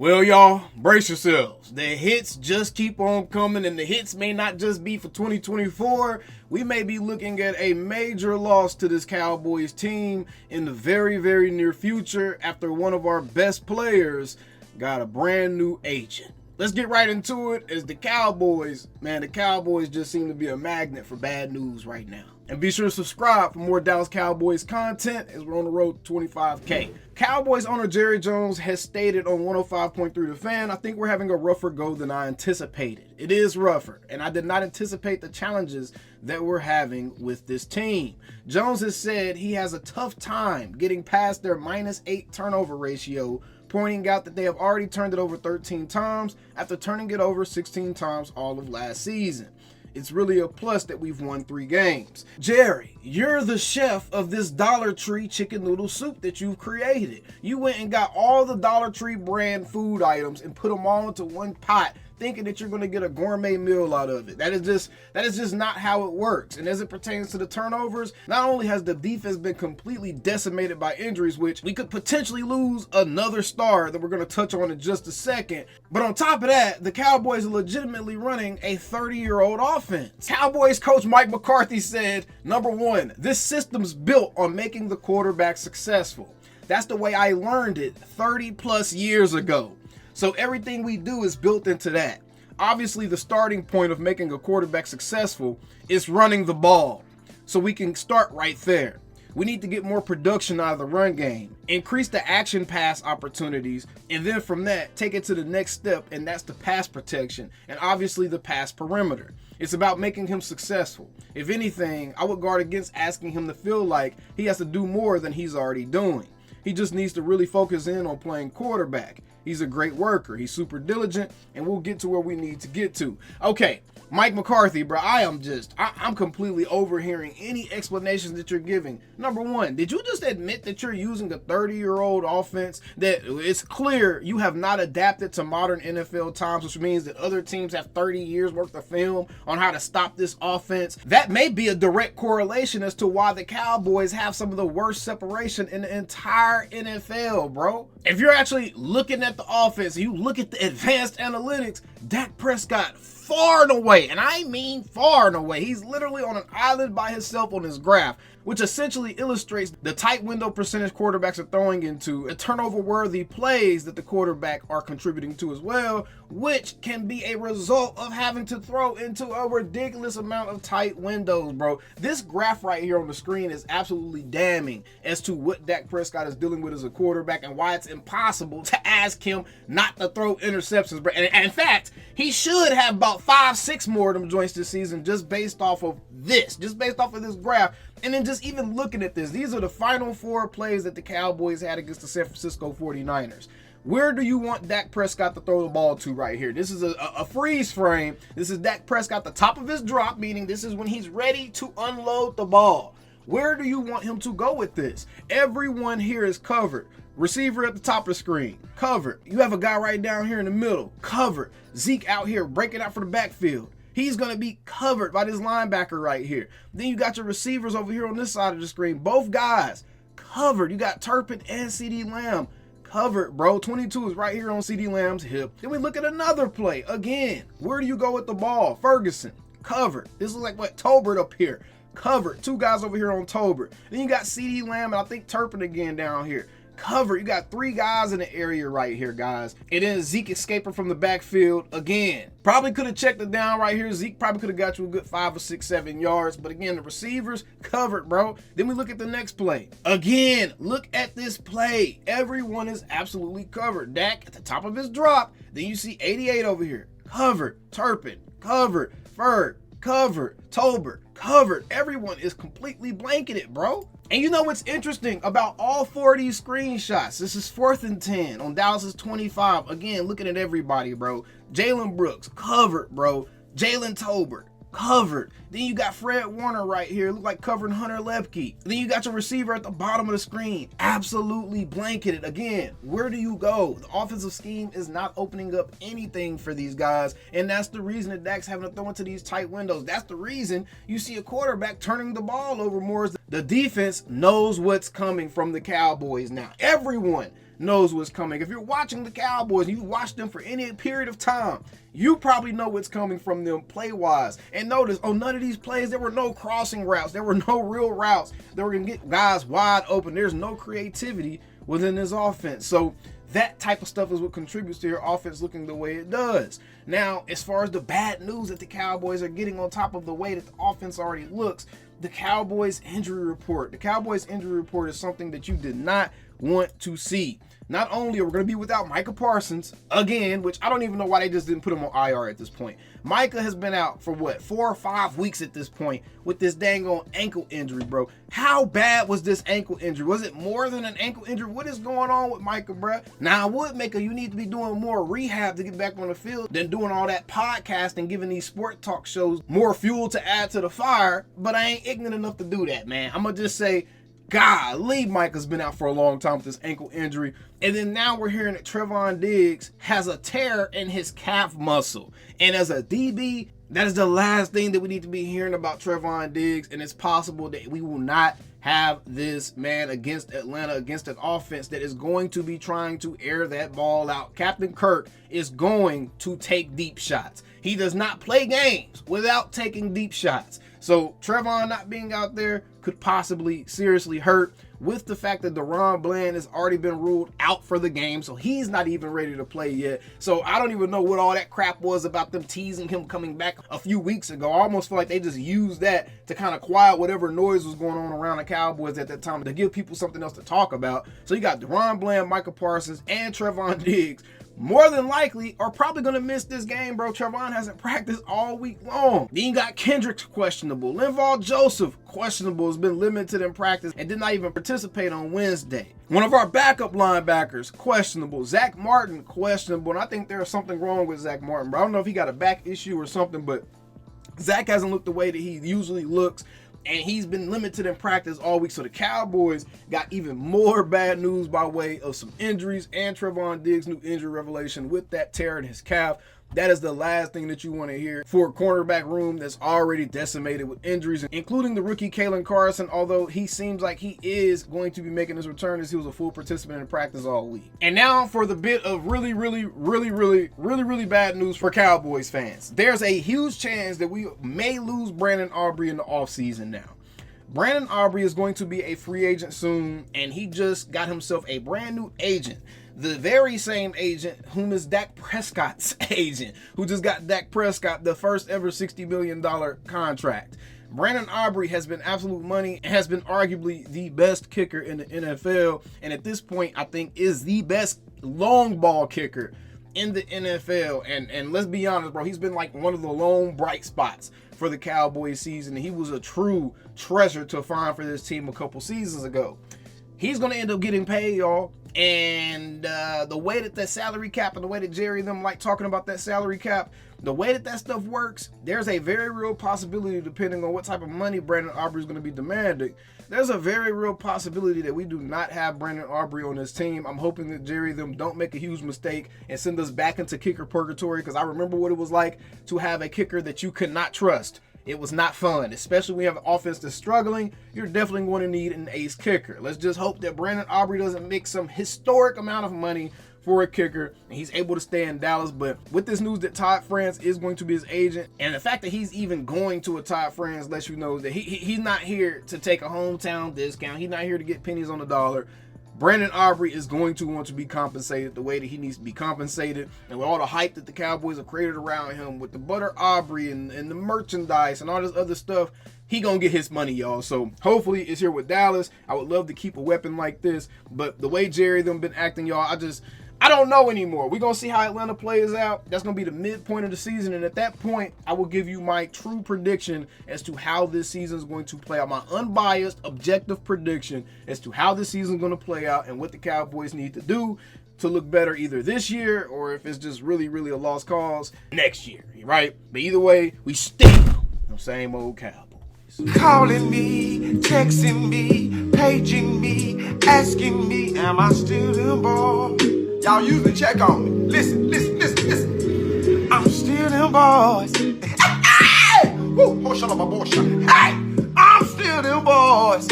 Well, y'all, brace yourselves. The hits just keep on coming, and the hits may not just be for 2024. We may be looking at a major loss to this Cowboys team in the very, very near future after one of our best players got a brand new agent. Let's get right into it as the Cowboys just seem to be a magnet for bad news right now. And be sure to subscribe for more Dallas Cowboys content as we're on the road to 25K. Cowboys owner Jerry Jones has stated on 105.3 The Fan, I think we're having a rougher go than I anticipated. It is rougher, and I did not anticipate the challenges that we're having with this team. Jones has said he has a tough time getting past their -8 turnover ratio, pointing out that they have already turned it over 13 times after turning it over 16 times all of last season. It's really a plus that we've won 3 games. Jerry, you're the chef of this Dollar Tree chicken noodle soup that you've created. You went and got all the Dollar Tree brand food items and put them all into one pot, thinking that you're going to get a gourmet meal out of it. That is just not how it works. And as it pertains to the turnovers, not only has the defense been completely decimated by injuries, which we could potentially lose another star that we're going to touch on in just a second, but on top of that, the Cowboys are legitimately running a 30-year-old offense. Cowboys coach Mike McCarthy said, number one, this system's built on making the quarterback successful. That's the way I learned it 30 plus years ago. So everything we do is built into that. Obviously, the starting point of making a quarterback successful is running the ball. So we can start right there. We need to get more production out of the run game, increase the action pass opportunities, and then from that, take it to the next step, and that's the pass protection, and obviously the pass perimeter. It's about making him successful. If anything, I would guard against asking him to feel like he has to do more than he's already doing. He just needs to really focus in on playing quarterback. He's a great worker. He's super diligent, and we'll get to where we need to get to. Okay, Mike McCarthy, bro, I'm completely overhearing any explanations that you're giving. Number one, did you just admit that you're using a 30-year-old offense that it's clear you have not adapted to modern NFL times, which means that other teams have 30 years worth of film on how to stop this offense? That may be a direct correlation as to why the Cowboys have some of the worst separation in the entire NFL, bro. If you're actually looking at the offense, you look at the advanced analytics, Dak Prescott far and away, and I mean far and away, he's literally on an island by himself on his graph, which essentially illustrates the tight window percentage quarterbacks are throwing into, the turnover-worthy plays that the quarterback are contributing to as well, which can be a result of having to throw into a ridiculous amount of tight windows, bro. This graph right here on the screen is absolutely damning as to what Dak Prescott is dealing with as a quarterback and why it's impossible to ask him not to throw interceptions, bro. And in fact, he should have about 5-6 more of them joints this season just based off of this graph. And then just even looking at this, these are the final 4 plays that the Cowboys had against the San Francisco 49ers. Where do you want Dak Prescott to throw the ball to right here? This is a freeze frame. This is Dak Prescott, the top of his drop, meaning this is when he's ready to unload the ball. Where do you want him to go with this? Everyone here is covered. Receiver at the top of the screen, covered. You have a guy right down here in the middle, covered. Zeke out here breaking out for the backfield. He's going to be covered by this linebacker right here. Then you got your receivers over here on this side of the screen. Both guys covered. You got Turpin and CD Lamb covered, bro. 22 is right here on CD Lamb's hip. Then we look at another play. Again, where do you go with the ball? Ferguson, covered. This is like what, Tolbert up here. Covered. 2 guys over here on Tolbert. Then you got CD Lamb and I think Turpin again down here. Covered. You got 3 guys in the area right here, guys. And then Zeke escaping from the backfield again. Probably could have checked it down right here. Zeke probably could have got you a good 5 or 6, 7 yards. But again, the receivers covered, bro. Then we look at the next play. Again, look at this play. Everyone is absolutely covered. Dak at the top of his drop. Then you see 88 over here. Covered. Turpin. Covered. Ferg. Covered. Tolbert. Covered. Everyone is completely blanketed, bro. And you know what's interesting about all 4 of these screenshots? This is 4th and 10 on Dallas's 25. Again, looking at everybody, bro. Jalen Brooks, covered, bro. Jalen Tolbert, covered. Then you got Fred Warner right here, look like covering Hunter Lepke. Then you got your receiver at the bottom of the screen, absolutely blanketed. Again, where do you go? The offensive scheme is not opening up anything for these guys, and that's the reason that Dak's having to throw into these tight windows. That's the reason you see a quarterback turning the ball over more. The defense knows what's coming from the Cowboys now. Everyone knows what's coming. If you're watching the Cowboys and you watch them for any period of time, you probably know what's coming from them play-wise. And notice, on none of these plays, there were no crossing routes. There were no real routes that were going to get guys wide open. There's no creativity within this offense. So that type of stuff is what contributes to your offense looking the way it does. Now, as far as the bad news that the Cowboys are getting on top of the way that the offense already looks, the Cowboys injury report. The Cowboys injury report is something that you did not want to see. Not only are we going to be without Micah Parsons again, which I don't even know why they just didn't put him on IR at this point. Micah has been out for what, 4 or 5 weeks at this point with this dang on ankle injury, bro. How bad was this ankle injury? Was it more than an ankle injury? What is going on with Micah, bro? Now, I would make you need to be doing more rehab to get back on the field than doing all that podcasting, giving these sport talk shows more fuel to add to the fire, but I ain't ignorant enough to do that, man. I'm going to just say, golly, Micah's been out for a long time with this ankle injury. And then now we're hearing that Trevon Diggs has a tear in his calf muscle. And as a DB, that is the last thing that we need to be hearing about Trevon Diggs. And it's possible that we will not have this man against Atlanta, against an offense that is going to be trying to air that ball out. Captain Kirk is going to take deep shots. He does not play games without taking deep shots. So Trevon not being out there could possibly seriously hurt, with the fact that DaRon Bland has already been ruled out for the game, so he's not even ready to play yet. So I don't even know what all that crap was about them teasing him coming back a few weeks ago. I almost feel like they just used that to kind of quiet whatever noise was going on around the Cowboys at that time, to give people something else to talk about. So you got DaRon Bland, Micah Parsons, and Trevon Diggs more than likely are probably going to miss this game, bro. Trevon hasn't practiced all week long. Then you got Kendricks questionable. Linval Joseph questionable, has been limited in practice and did not even participate on Wednesday. One of our backup linebackers questionable. Zach Martin questionable, and I think there's something wrong with Zach Martin, bro. I don't know if he got a back issue or something, but Zach hasn't looked the way that he usually looks, and he's been limited in practice all week. So the Cowboys got even more bad news by way of some injuries and Trevon Diggs' new injury revelation with that tear in his calf. That is the last thing that you want to hear for a cornerback room that's already decimated with injuries, including the rookie Kalen Carson, although he seems like he is going to be making his return as he was a full participant in practice all week. And now for the bit of really bad news for Cowboys fans. There's a huge chance that we may lose Brandon Aubrey in the offseason now. Brandon Aubrey is going to be a free agent soon, and he just got himself a brand new agent. The very same agent whom is Dak Prescott's agent, who just got Dak Prescott the first ever $60 million contract. Brandon Aubrey has been absolute money and has been arguably the best kicker in the NFL, and at this point I think is the best long ball kicker in the NFL. And let's be honest, bro, he's been like one of the lone bright spots for the Cowboys season. He was a true treasure to find for this team a couple seasons ago. He's going to end up getting paid, y'all. And the way that that salary cap and the way that Jerry and them like talking about that salary cap, the way that that stuff works, there's a very real possibility, depending on what type of money Brandon Aubrey is going to be demanding, there's a very real possibility that we do not have Brandon Aubrey on this team. I'm hoping that Jerry and them don't make a huge mistake and send us back into kicker purgatory, because I remember what it was like to have a kicker that you could not trust. It was not fun, especially when you have an offense that's struggling. You're definitely going to need an ace kicker. Let's just hope that Brandon Aubrey doesn't make some historic amount of money for a kicker and he's able to stay in Dallas. But with this news that Todd France is going to be his agent, and the fact that he's even going to a Todd France lets you know that he's not here to take a hometown discount. He's not here to get pennies on the dollar. Brandon Aubrey is going to want to be compensated the way that he needs to be compensated. And with all the hype that the Cowboys have created around him, with the Butter Aubrey and the merchandise and all this other stuff, he gonna get his money, y'all. So hopefully it's here with Dallas. I would love to keep a weapon like this, but the way Jerry them been acting, y'all, I don't know anymore. We're going to see how Atlanta plays out. That's going to be the midpoint of the season. And at that point, I will give you my true prediction as to how this season is going to play out. My unbiased, objective prediction as to how this season is going to play out and what the Cowboys need to do to look better either this year, or if it's just really a lost cause, next year, right? But either way, we stick the same old Cowboys. Calling me, texting me, paging me, asking me, am I still them boys? Y'all usually check on me. Listen. I'm still them boys. Hey! Woo! Oh, shut up, my boy. Hey! I'm still them boys.